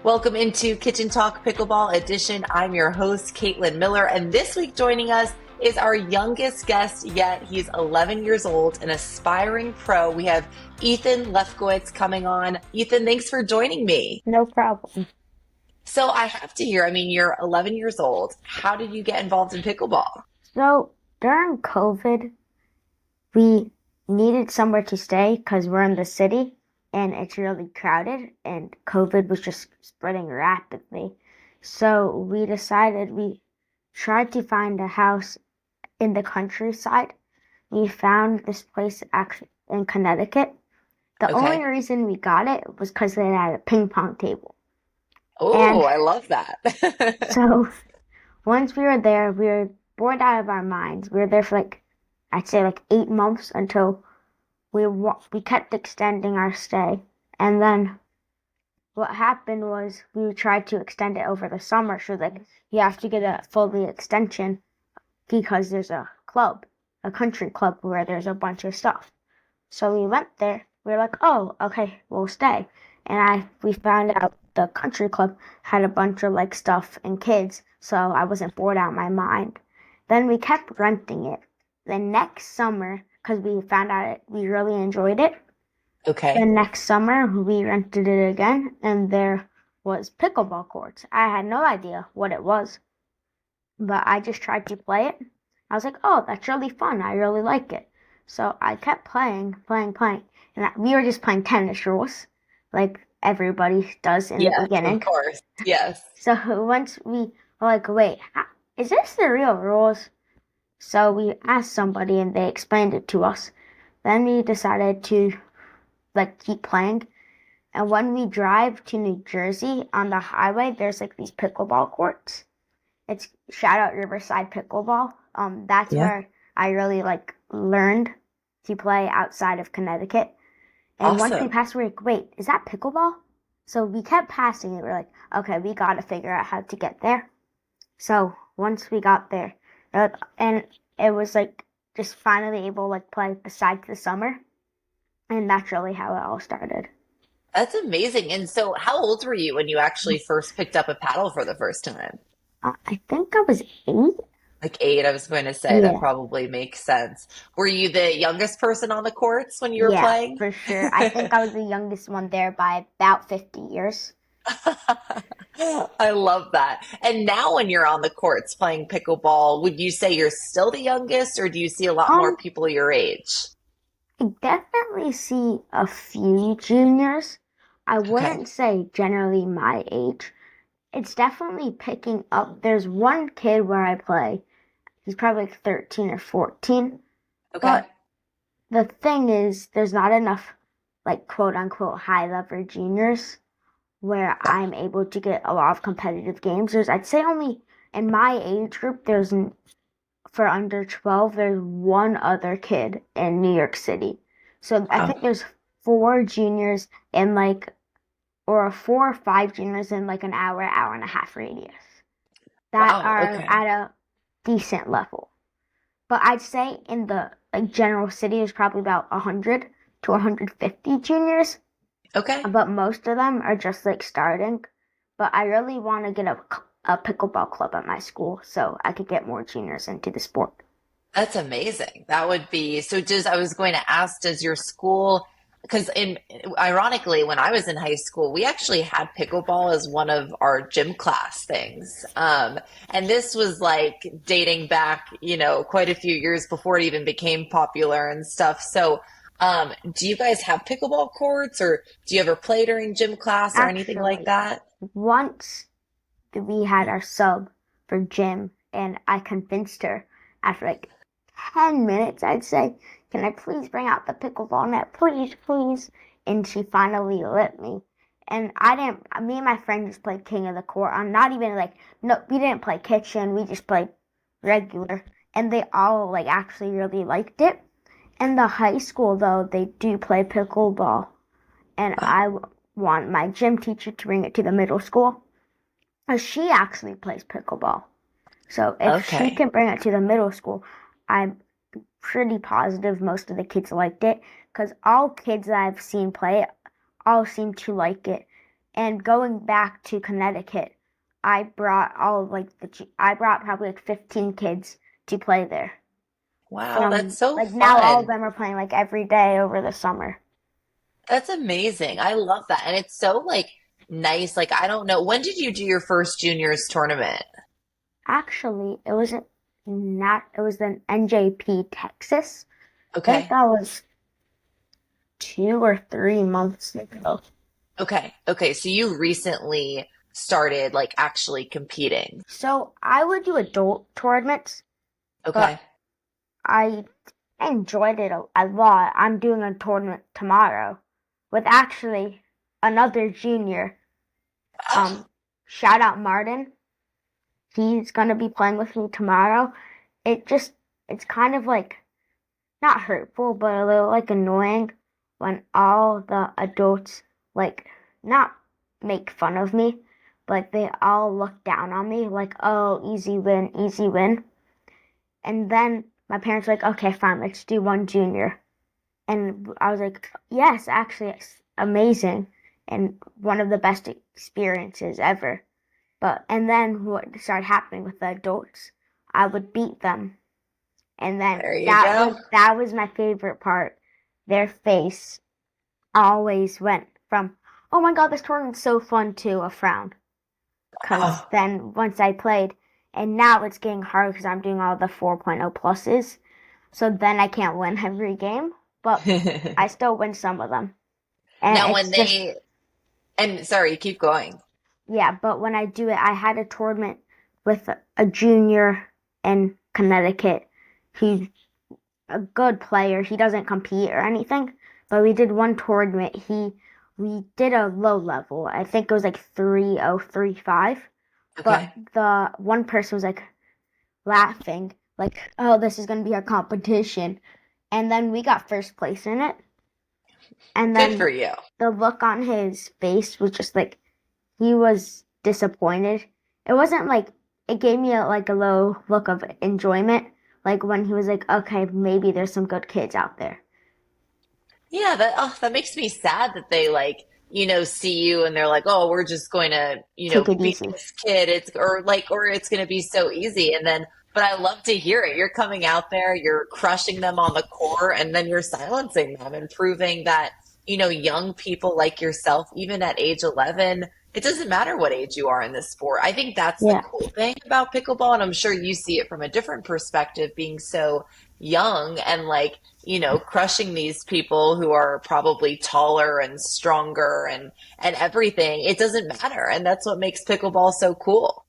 Welcome into Kitchen Talk Pickleball Edition. I'm your host, Caitlin Miller, and this week joining us is our youngest guest yet. He's 11 years old, an aspiring pro. We have Ethan Lefkowitz coming on. Ethan, thanks for joining me. No problem. So I have to hear, you're 11 years old. How did you get involved in pickleball? So during COVID, we needed somewhere to stay because we're in the city and it's really crowded and COVID was just spreading rapidly. So we tried to find a house in the countryside. We found this place actually in Connecticut. The only Okay. reason we got it was because they had a ping pong table. Oh, And I love that. so once we were there, we were bored out of our minds. We were there for I'd say 8 months until we kept extending our stay. And then what happened was we tried to extend it over the summer. So you have to get a fully extension because there's a club, a country club where there's a bunch of stuff. So we went there. We were like, oh, okay, we'll stay. And we found out the country club had a bunch of stuff and kids, so I wasn't bored out of my mind. Then we kept renting it. The next summer, because we found out we really enjoyed it, the Okay. next summer we rented it again, and there was pickleball courts. I had no idea what it was, but I just tried to play it. I was like, oh, that's really fun. I really like it. So I kept playing, and we were just playing tennis rules, like everybody does in the Yes, of beginning. course. Yes. So once we were like, wait, is this the real rules? So we asked somebody and they explained it to us. Then we decided to keep playing. And when we drive to New Jersey on the highway, there's these pickleball courts. It's shout out Riverside Pickleball. That's Yeah. where I really learned to play outside of Connecticut. And once we Awesome. passed, we're like, wait, is that pickleball? So we kept passing it. We're like, okay, we gotta figure out how to get there. So once we got there, and it was just finally able to play besides the summer, and that's really how it all started. That's amazing. And so, how old were you when you actually first picked up a paddle for the first time? I think I was 8. Like 8, I was going to say that Yeah, probably makes sense. Were you the youngest person on the courts when you were yeah, playing? for sure. I think I was the youngest one there by about 50 years. I love that. And now, when you're on the courts playing pickleball, would you say you're still the youngest, or do you see a lot more Um, people your age? I definitely see a few juniors. I Okay. wouldn't say generally my age. It's definitely picking up. There's one kid where I play. He's probably 13 or 14. Okay. But the thing is, there's not enough, quote unquote, high level juniors where I'm able to get a lot of competitive games. I'd say only in my age group, for under 12, there's one other kid in New York City. So I think Wow. there's four juniors in or 4 or 5 juniors in an hour and a half radius that Wow. are Okay. at a decent level. But I'd say in the general city, there's probably about 100 to 150 juniors, Okay. but most of them are just starting. But I really want to get a pickleball club at my school so I could get more juniors into the sport. That's amazing. That would be so. I was going to ask, does your school, because ironically, when I was in high school, we actually had pickleball as one of our gym class things. And this was like dating back, quite a few years before it even became popular and stuff. So, do you guys have pickleball courts, or do you ever play during gym class or anything like Actually, that? once we had our sub for gym, and I convinced her after 10 minutes, I'd say, can I please bring out the pickleball net? Please, please. And she finally let me. And me and my friend just played King of the Court. I'm not even no, we didn't play kitchen. We just played regular. And they all actually really liked it. In the high school, though, they do play pickleball. And Oh, want my gym teacher to bring it to the middle school. She actually plays pickleball. So if she okay. can bring it to the middle school, I'm pretty positive most of the kids liked it because all kids that I've seen play it all seem to like it. And going back to Connecticut, I brought all of like I brought probably like 15 kids to play there. Wow, that's From so like now all of fun. them are playing like every day over the summer. That's amazing. I love that. And it's so like nice. Like I don't know, when did you do your first juniors tournament? Actually, it wasn't not it was in NJP Texas. I think Okay. that was 2 or 3 months ago. Okay. Okay. So you recently started like actually competing. So I would do adult tournaments, but Okay. I enjoyed it a lot. I'm doing a tournament tomorrow with actually another junior. Oh, Um, Shout out Martin. He's gonna be playing with me tomorrow. It just it's kind of like not hurtful, but a little like annoying when all the adults like not make fun of me, but they all look down on me like, oh, easy win, easy win. And then my parents were like, okay, fine, let's do one junior. And I was like, yes, actually, it's amazing and one of the best experiences ever. And then what started happening with the adults, I would beat them. And then there you go. that was my favorite part. Their face always went from, oh my God, this tournament's so fun to a frown. Because Wow. then once I played, and now it's getting hard because I'm doing all the 4.0 pluses. So then I can't win every game, but I still win some of them. And Now when it's just, they and sorry, keep going. yeah, but when I do it, I had a tournament with a junior in Connecticut. He's a good player. He doesn't compete or anything, but we did one tournament. We did a low level. I think it was like 3035, but Okay. the one person was like laughing, like, "Oh, this is going to be our competition." And then we got first place in it. And Good for then you. the look on his face was just like he was disappointed. It wasn't like it gave me like a low look of enjoyment, like when he was like, "Okay, maybe there's some good kids out there." Yeah, that makes me sad that they like, see you and they're like, "Oh, we're just going to, Take it beat easy. this kid." Or it's going to be so easy. And then but I love to hear it. You're coming out there, you're crushing them on the core and then you're silencing them and proving that, young people like yourself, even at age 11, it doesn't matter what age you are in this sport. I think that's the Yeah. cool thing about pickleball, and I'm sure you see it from a different perspective being so young and like crushing these people who are probably taller and stronger and everything. It doesn't matter, and that's what makes pickleball so cool.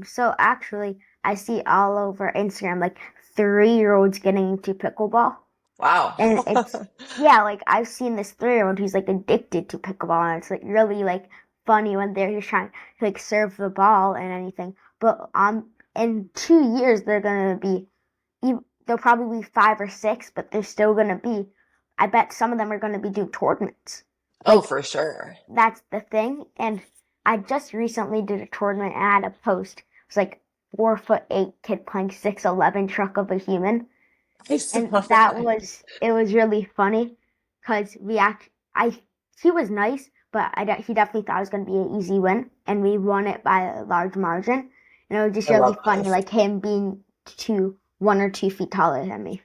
So actually, I see all over Instagram like 3-year-olds getting into pickleball. Wow. And it's, yeah, like I've seen this 3-year-old who's like addicted to pickleball, and it's like really like funny when they're just trying to like serve the ball and anything. But in 2 years, they'll probably be 5 or 6, but they're still gonna be, I bet some of them are gonna be doing tournaments. Oh, Like, for sure. that's the thing. And I just recently did a tournament and I had a post. It was like 4'8" kid playing 6'11" truck of a human. I saw And that. it was really funny because he was nice, but he definitely thought it was going to be an easy win. And we won it by a large margin. And it was just I really love funny, this. like him being 1 or 2 feet taller than me.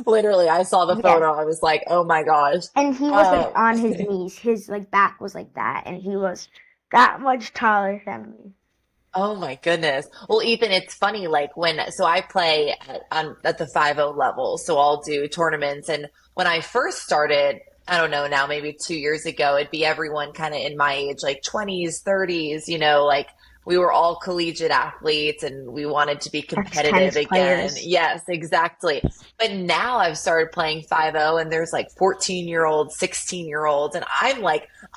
Literally, I saw the Yes. photo. I was like, oh my gosh. And he was like Um, on his knees. His like back was like that. And he was that much taller than me. Oh my goodness. Well, Ethan, it's funny, like so I play at the 5-0 level, so I'll do tournaments. And when I first started, I don't know, now maybe 2 years ago, it'd be everyone kind of in my age, like 20s, 30s, like we were all collegiate athletes and we wanted to be competitive Ex-tennis again. players. Yes, exactly. But now I've started playing 5-0 and there's like 14-year-olds, 16-year-olds, and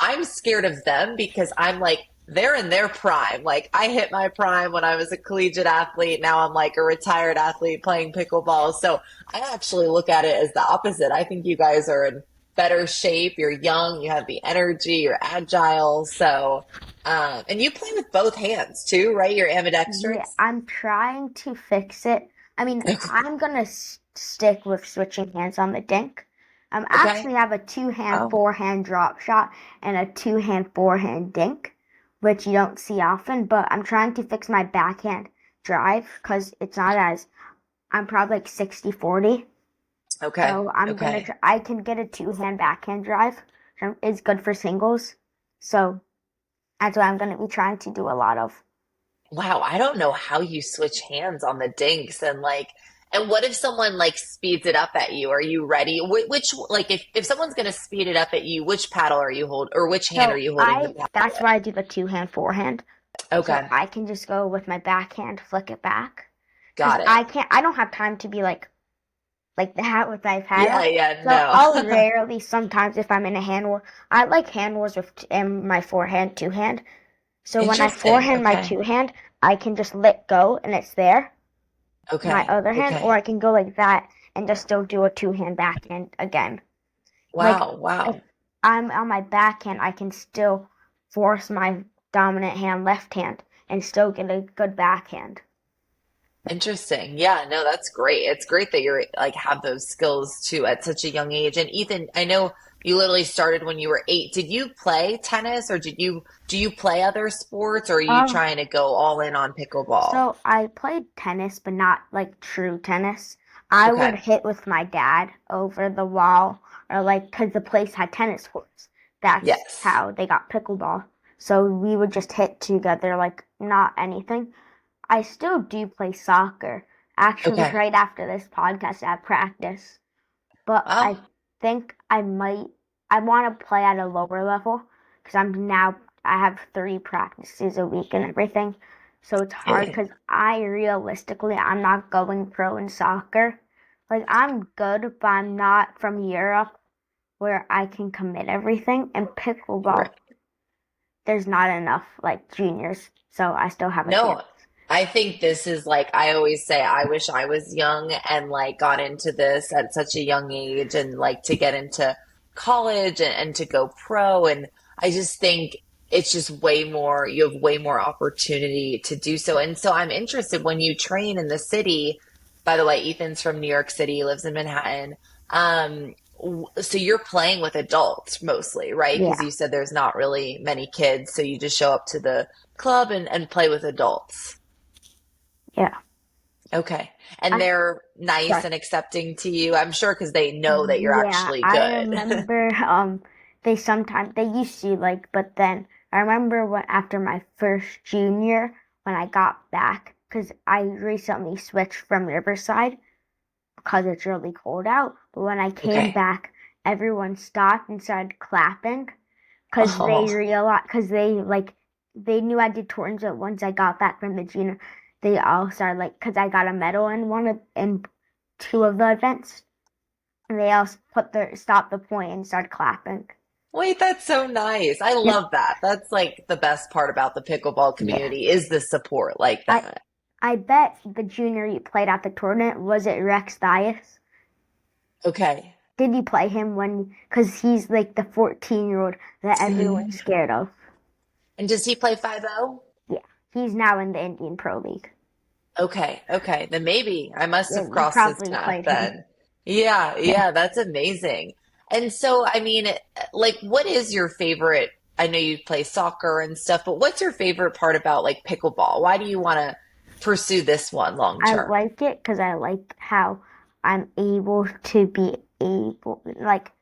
I'm scared of them because I'm like, they're in their prime. Like I hit my prime when I was a collegiate athlete. Now I'm like a retired athlete playing pickleball. So I actually look at it as the opposite. I think you guys are in better shape. You're young. You have the energy. You're agile. So, and you play with both hands too, right? You're Yeah, ambidextrous. I'm trying to fix it. I mean, I'm gonna stick with switching hands on the dink, Okay. Actually have a two-hand Oh, forehand drop shot and a two-hand forehand dink, which you don't see often, but I'm trying to fix my backhand drive because it's not as, I'm probably like 60-40. okay. So I'm gonna Okay. try, I can get a two-hand backhand drive. It's good for singles. So that's what I'm gonna be trying to do a lot of. Wow, I don't know how you switch hands on the dinks and like, and what if someone like speeds it up at you? Are you ready? Which like if someone's gonna speed it up at you, which paddle are you hold or which hand are So you holding the paddle that's why I do the two-hand forehand. with? So Okay, I can just go with my backhand, flick it back. Because got it. I don't have time to be like that with my Yeah, paddle. yeah, So I'll no. rarely, sometimes if I'm in a hand war, I like hand wars with my forehand, two hand. So when I Interesting. forehand my Okay. two hand, I can just let go and it's there, my Okay. other hand, or Okay. I can go like that and just still do a two hand backhand again. Like Wow, if wow. I'm on my backhand, I can still force my dominant hand, left hand, and still get a good backhand. Interesting. Yeah, no, that's great. It's great that you're like have those skills too at such a young age. And Ethan, I know you literally started when you were 8. Did you play tennis or do you play other sports or are you Um, trying to go all in on pickleball? So I played tennis, but not like true tennis. I would Okay. hit with my dad over the wall, or like, because the place had tennis courts. That's Yes. how they got pickleball. So we would just hit together, like not anything. I still do play soccer. Actually, Okay. right after this podcast, I have practice. But Oh, I think I want to play at a lower level because I have 3 practices a week and everything. So it's hard because I'm not going pro in soccer. Like, I'm good, but I'm not from Europe where I can commit everything. And pickleball, right. there's not enough, like, juniors. So I still have a chance. No, I think this is like I always say, I wish I was young and like got into this at such a young age and like to get into college and to go pro. And I just think it's just way more, you have way more opportunity to do so. And so I'm interested when you train in the city. By the way, Ethan's from New York City, lives in Manhattan. So you're playing with adults mostly, right? Because Yeah, you said there's not really many kids, so you just show up to the club and play with adults. yeah. Okay. And I, they're nice sorry. and accepting to you, I'm sure, because they know that you're Yeah, actually I good. remember they used to like, but then I remember when after my first junior when I got back because I recently switched from Riverside because it's really cold out, but when I came Okay. back everyone stopped and started clapping because they Oh, realized because they knew I did tournaments once I got back from the junior. They all started like because I got a medal in 2 of the events. And they all put their stop the point and start clapping. wait, that's so nice. I Yeah, love that. That's like the best part about the pickleball yeah. community is the support like I that. I bet the junior you played at the tournament was it Rex Dias? Okay. Did you play him when? Because he's like the 14-year-old that everyone's And scared of. does he play 5-0? Yeah, he's now in the Indian Pro League. Okay, okay. Then maybe I must Yeah, have you crossed his probably path played him. then. Yeah, Yeah. yeah, that's amazing. And so, I mean, like, what is your favorite? I know you play soccer and stuff, but what's your favorite part about like pickleball? Why do you want to pursue this one long I term? like it because I like how I'm able to be able like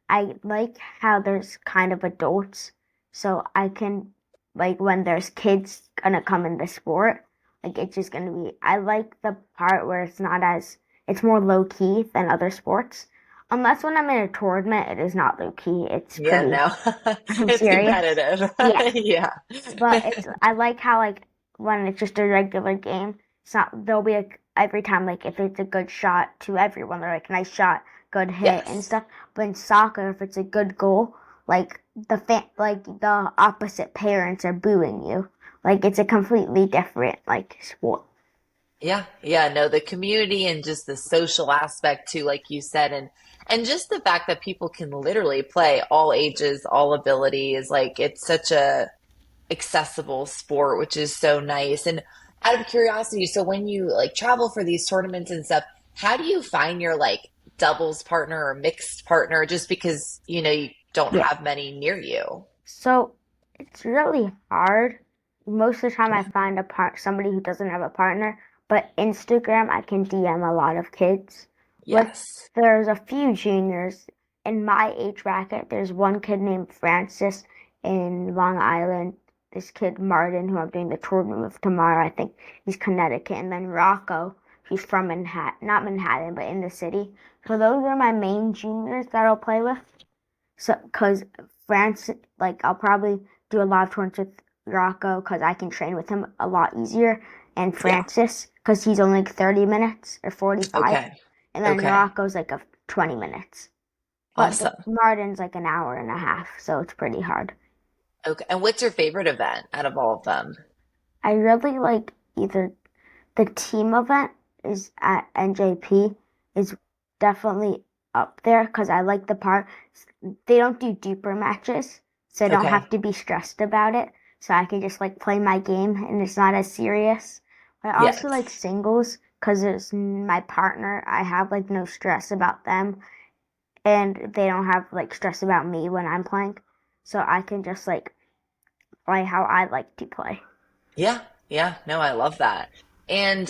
I like how there's kind of adults, so I can like when there's kids gonna come in the sport, like it's just gonna be. I like the part where it's more low key than other sports. Unless when I'm in a tournament, it is not low key. It's Yeah, pretty no, it's serious. competitive. Yeah, Yeah. but it's I like how like when it's just a regular game, it's not there'll be every time like if it's a good shot to everyone, they're like nice shot, good hit and Yes. stuff. But in soccer, if it's a good goal, like the opposite parents are booing you. Like it's a completely different like sport. Yeah, yeah, no, the community and just the social aspect too, like you said, and just the fact that people can literally play all ages, all abilities, like it's such a accessible sport, which is so nice. And out of curiosity, so when you like travel for these tournaments and stuff, how do you find your like doubles partner or mixed partner just because, you don't Yeah. have many near you? So it's really hard. Most of the time I Yeah. find somebody who doesn't have a partner, but Instagram I can DM a lot of kids. Like Yes. there's a few juniors in my age bracket. There's one kid named Francis in Long Island. This kid Martin, who I'm doing the tournament with tomorrow, I think he's Connecticut, and then Rocco, he's from Manhattan, not Manhattan, but in the city. So those are my main juniors that I'll play with. So, cause France, like I'll probably do a lot of tournaments with Rocco, cause I can train with him a lot easier, and Yeah. Francis, cause he's only like 30 minutes or 45, Okay. and then Okay. Rocco's like a 20 minutes. But Awesome. Martin's like an hour and a half, so it's pretty hard. Okay. And what's your favorite event out of all of them? I really like either the team event is at NJP is definitely up there because I like the part they don't do duper matches, so I don't have Okay. to be stressed about it. So I can just like play my game and it's not as serious. But I also like Yes. singles because it's my partner. I have like no stress about them and they don't have like stress about me when I'm playing. So I can just like play how I like to play. Yeah. Yeah. No, I love that. And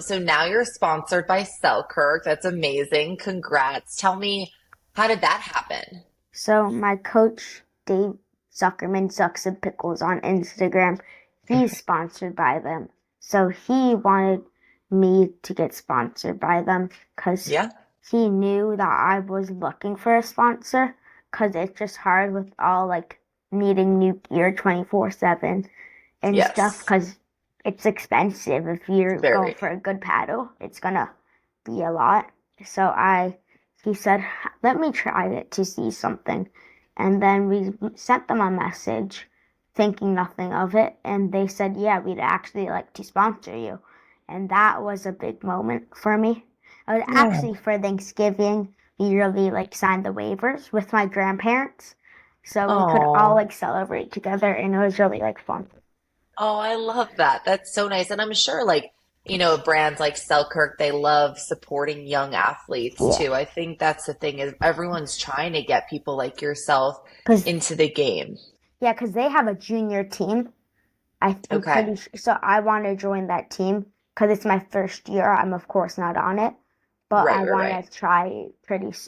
so now you're sponsored by Selkirk. That's amazing. Congrats. Tell me, how did that happen? So my coach, Dave Zuckerman, Zucks and Pickles on Instagram, he's sponsored by them. So he wanted me to get sponsored by them because Yeah. he knew that I was looking for a sponsor because it's just hard with all like needing new gear 24/7 and stuff Yes. because it's expensive. If you're going Very. for a good paddle, it's gonna be a lot. So he said, let me try it to see something. And then we sent them a message thinking nothing of it. And they said, yeah, we'd actually like to sponsor you. And that was a big moment for me. I was actually Oh. for Thanksgiving, we really like signed the waivers with my grandparents. So we could all Oh. like celebrate together and it was really like fun. Oh, I love that. That's so nice. And I'm sure brands like Selkirk, they love supporting young athletes Yeah. too. I think that's the thing is everyone's trying to get people like yourself Cause into the game. yeah, cause they have a junior team. I'm Okay. pretty sure. So I want to join that team because it's my first year. I'm of course not on it, but Right, I right, want right. to try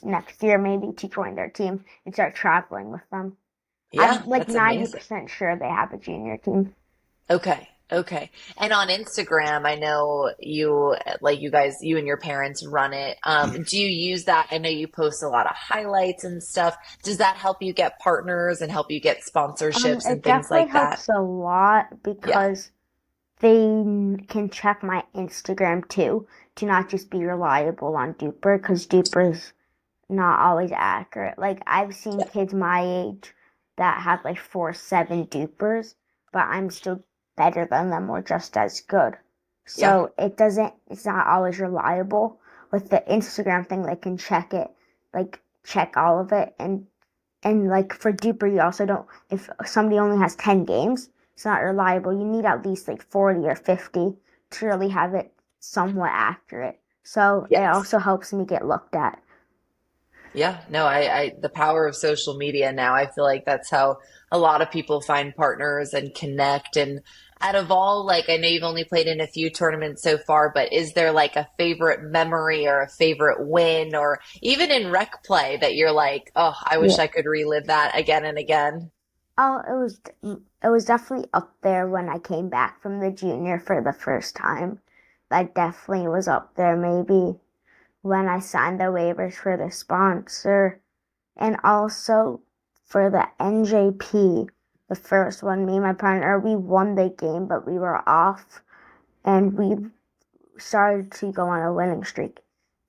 next year maybe to join their team and start traveling with them. Yeah, I'm like that's amazing. 90% sure they have a junior team. Okay. Okay. And on Instagram, I know you and your parents run it. Do you use that? I know you post a lot of highlights and stuff. Does that help you get partners and help you get sponsorships and It things definitely like that? helps a lot Yeah. because they can check my Instagram too to not just be reliable on Duper because Duper's not always accurate. Like I've seen Yeah. kids my age that have like 4.7 dupers, but I'm still better than them or just as good. Yeah. So it's not always reliable. With the Instagram thing, they can check it, like check all of it and like for duper you also don't if somebody only has 10 games, it's not reliable. You need at least like 40 or 50 to really have it somewhat accurate. So it Yes. also helps me get looked at. Yeah, no, the power of social media now, I feel like that's how a lot of people find partners and connect. And out of all, like, I know you've only played in a few tournaments so far, but is there like a favorite memory or a favorite win or even in rec play that you're like, oh, I wish Yeah. I could relive that again and again? Oh, it was definitely up there when I came back from the junior for the first time. That definitely was up there. Maybe when I signed the waivers for the sponsor, and also for the NJP, the first one. Me and my partner, we won the game, but we were off, and we started to go on a winning streak.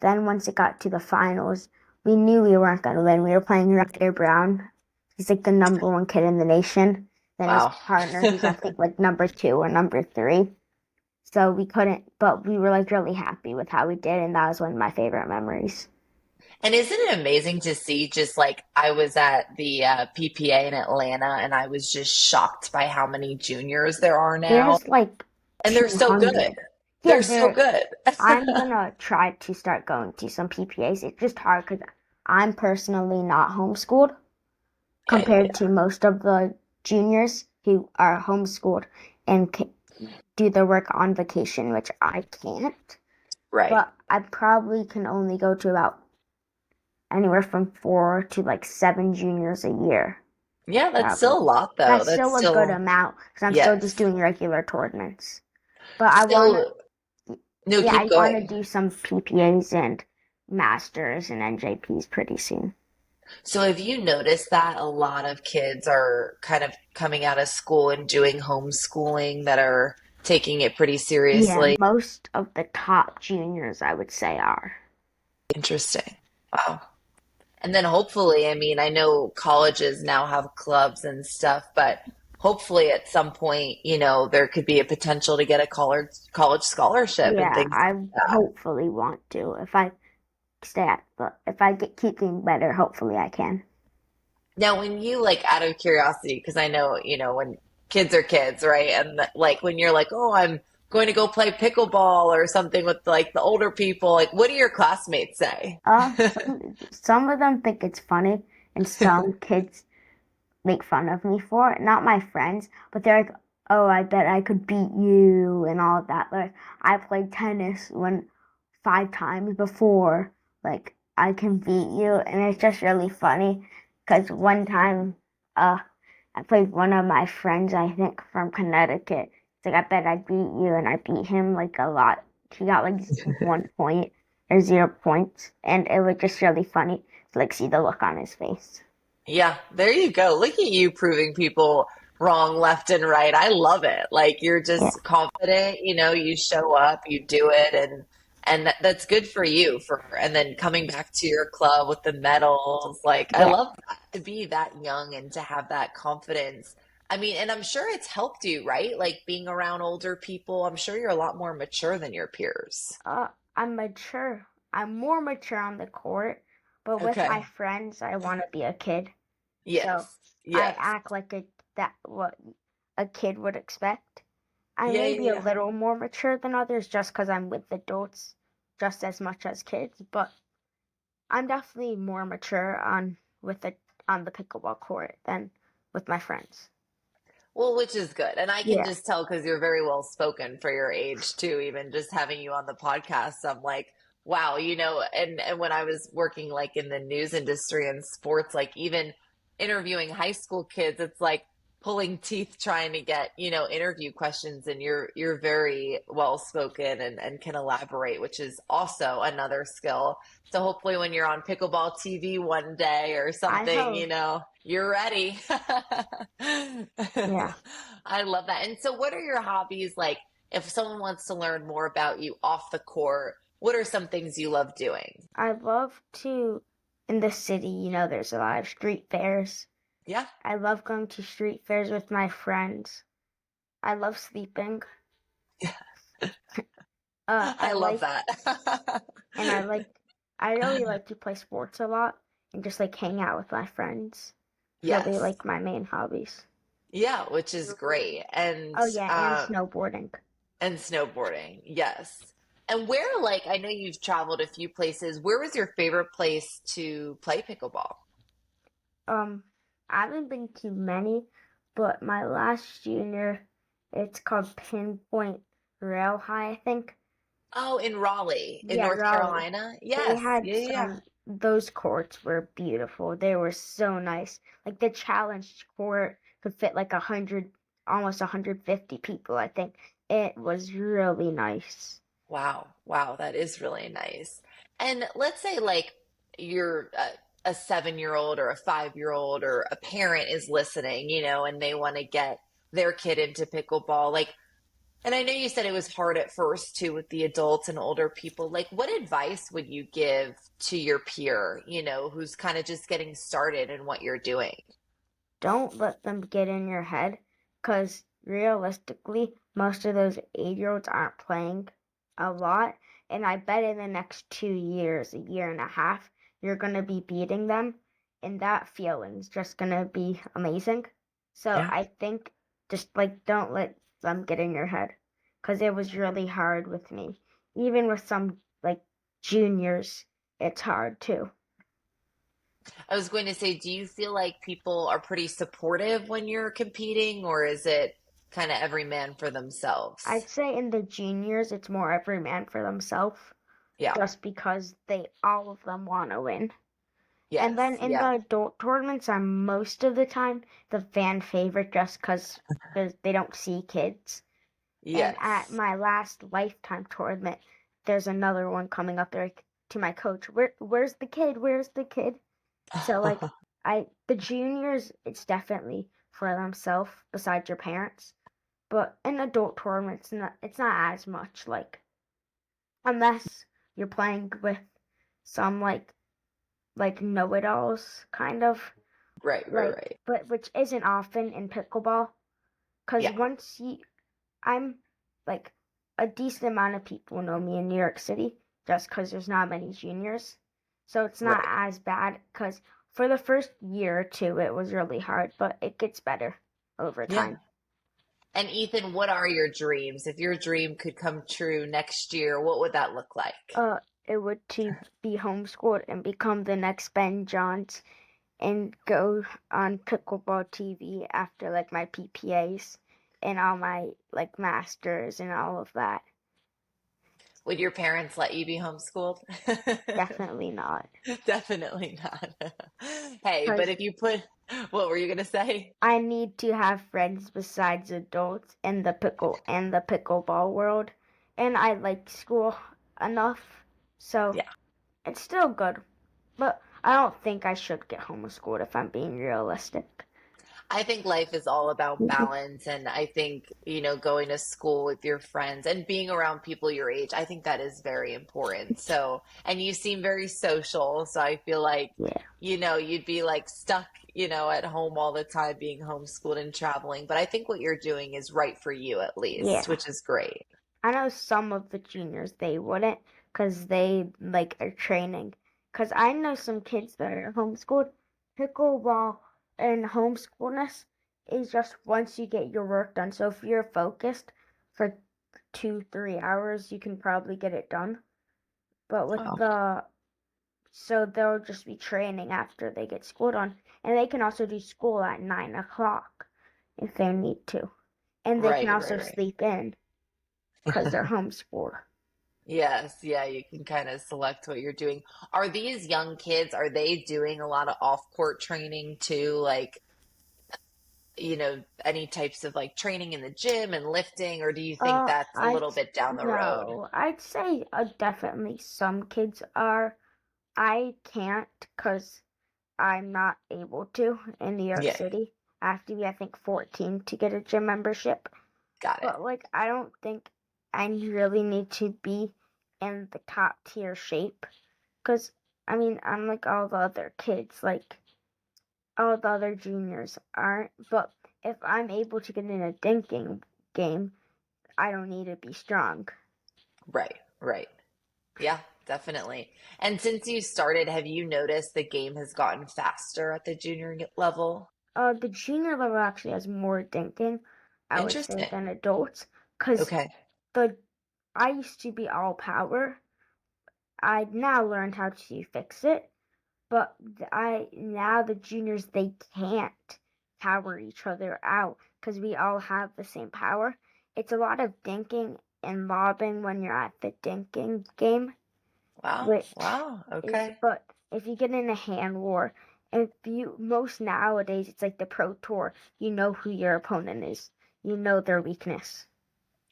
Then once it got to the finals, we knew we weren't going to win. We were playing Ryder Brown. He's like the number one kid in the nation. Then his Wow. partner, who's I think like number two or number three. So we couldn't, but we were like really happy with how we did, and that was one of my favorite memories. And isn't it amazing to see just like I was at the PPA in Atlanta and I was just shocked by how many juniors there are now There's like and they're so good. 200. They're Yeah, so good. I'm gonna try to start going to some PPAs. It's just hard because I'm personally not homeschooled Yeah, yeah, compared yeah. to most of the juniors who are homeschooled and do their work on vacation, which I can't. Right. But I probably can only go to about anywhere from 4 to like 7 juniors a year. Yeah, that's still Probably. a lot though. That's That's still a good still, amount because I'm still just yes. doing regular tournaments. But I wanna, So, no, yeah, keep I wanna going. do some PPAs and masters and NJPs pretty soon. So have you noticed that a lot of kids are kind of coming out of school and doing homeschooling that are taking it pretty Yeah, seriously? most of the top juniors I would say are. Interesting. Wow. And then hopefully, I mean, I know colleges now have clubs and stuff, but hopefully at some point, there could be a potential to get a college scholarship and Yeah, things I like that. hopefully want to. If I stay at, but if I get keep getting better, hopefully I can. Now, when you like out of curiosity, because I know, when kids are kids, right? And like when you're like, oh, I'm going to go play pickleball or something with like the older people, like what do your classmates say? Some of them think it's funny, and some kids make fun of me for it. Not my friends, but they're like, "Oh, I bet I could beat you," and all of that. Like I played tennis 5 times before. Like I can beat you, and it's just really funny because one time, uh, I played one of my friends, I think from Connecticut. It's like I bet I beat you, and I beat him like a lot. He got like 1 point or 0 points, and it was just really funny to like see the look on his face. Yeah, there you go. Look at you proving people wrong left and right. I love it. Like you're Yeah, just confident, you show up, you do it and that's good for you and then coming back to your club with the medals. Like I yeah. love that to be that young and to have that confidence. I mean, and I'm sure it's helped you, right? Like being around older people. I'm sure you're a lot more mature than your peers. Uh, I'm mature. I'm more mature on the court, but with my Okay. friends, I want to be a kid. So Yes. I Yes. act like that what a kid would expect. I Yeah, may yeah, be a yeah. little more mature than others just because I'm with adults just as much as kids, but I'm definitely more mature on the pickleball court than with my friends. Well, which is good. And I can Yeah. just tell because you're very well spoken for your age too, even just having you on the podcast. I'm like, wow, and when I was working like in the news industry and sports, like even interviewing high school kids, it's like pulling teeth trying to get, interview questions and you're very well spoken and can elaborate, which is also another skill. So hopefully when you're on pickleball TV one day or I something, hope. you're ready. Yeah. I love that. And so, what are your hobbies like? If someone wants to learn more about you off the court, what are some things you love doing? I love to in the city, there's a lot of street fairs. Yeah, I love going to street fairs with my friends. I love sleeping. I I love like that. and I really like to play sports a lot and just like hang out with my friends. It's really Yes. like my main hobbies. Yeah, which is great. Oh yeah, and snowboarding. And snowboarding. Yes. And where, like, I know you've traveled a few places. Where was your favorite place to play pickleball? Um, I haven't been to many, but my last junior, it's called Pinpoint Rail High, I think. Oh, in Raleigh, in Yeah, North Raleigh. Carolina. They Yes. had Yeah, yeah. those courts were beautiful. They were so nice. Like the challenge court could fit like 100, almost 150 people, I think. It was really nice. Wow. Wow. That is really nice. And let's say, like, you're a 7-year-old or a 5-year-old or a parent is listening, and they want to get their kid into pickleball. Like, and I know you said it was hard at first too with the adults and older people. Like, what advice would you give to your peer, who's kind of just getting started in what you're doing? Don't let them get in your head because realistically, most of those 8-year-olds aren't playing a lot. And I bet in the next 2 years, a year and a half, you're going to be beating them. And that feeling's just going to be amazing. So Yeah. I think just like don't let them get in your head because it was really hard with me. Even with some like juniors, it's hard too. I was going to say, do you feel like people are pretty supportive when you're competing, or is it kind of every man for I'd themselves? say in the juniors, it's more every man for themselves, Yeah. just because they all of them want to win. And then Yes. in Yeah. the adult tournaments, I'm most of the time the fan favorite just because they don't see kids. And at Yes. my last lifetime tournament, there's another one coming up there to my coach. Where's the kid? Where's the kid? So like the juniors, it's definitely for themselves besides your parents. But in adult tournaments, it's not as much like unless you're playing with some like know-it-alls kind of Right. Right. like Right. but which isn't often in pickleball because Yeah. once you I'm like a decent amount of people know me in New York City just because there's not many juniors. So it's not Right. as bad because for the first year or two it was really hard, but it gets better over Yeah. time. And Ethan, what are your dreams? If your dream could come true next year, what would that look like? It would to be homeschooled and become the next Ben Johns and go on Pickleball TV after like my PPAs and all my like masters and all of that. Would your parents let you be homeschooled? Definitely not. Definitely not. Hey, but Because if you put, what were you going to say? I need to have friends besides adults in the pickleball world. And I like school enough, so Yeah. it's still good. But I don't think I should get homeschooled if I'm being realistic. I think life is all about balance. And I think, going to school with your friends and being around people your age, I think that is very important. So, and you seem very social. So I feel like, Yeah, you'd be like stuck, at home all the time being homeschooled and traveling. But I think what you're doing is right for you at least, yeah. which is great. I know some of the juniors they wouldn't because they like are training. Because I know some kids that are homeschooled. Pickleball and homeschooledness is just once you get your work done. So if you're focused for 2, 3 hours, you can probably get it done. But with Oh, so they'll just be training after they get school done. And they can also do school at 9 o'clock if they need to. And they can right, right, also right. sleep in because they're homeschooled. Yes, yeah, you can kind of select what you're doing. Are these young kids, are they doing a lot of off-court training too? Like, any types of like training in the gym and lifting, or do you think that's a I'd little bit down the road? no, I'd say definitely some kids are. I can't because I'm not able to in New York Yeah, City. I have to be, I think, 14 to get a gym membership. got it. But like, I don't think I really need to be in the top tier shape because I mean, I'm like all the other kids, like all the other juniors aren't. But if I'm able to get in a dinking game, I don't need to be strong. Right, right. Yeah, definitely. And since you started, have you noticed the game has gotten faster at the junior level? The junior level actually has more dinking, I would say, Interesting. than adults. Cause Okay. the I used to be all power. I now learned how to fix it, but I now the juniors they can't power each other out because we all have the same power. It's a lot of dinking and lobbing when you're at the dinking game, Wow. which Wow. is Okay. but if you get in a hand war, if you most nowadays it's like the pro tour, you know who your opponent is. You know their weakness.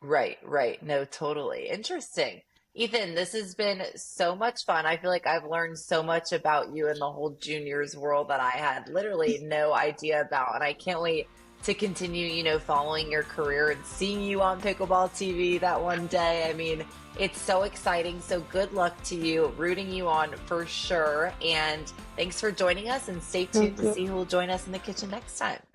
Right, right. No, totally. Interesting. Ethan, this has been so much fun. I feel like I've learned so much about you and the whole juniors world that I had literally no idea about. And I can't wait to continue, following your career and seeing you on Pickleball TV that one day. I mean, it's so exciting. So good luck to you, rooting you on for sure. And thanks for joining us and stay tuned Thank to you. see who will join us in the kitchen next time.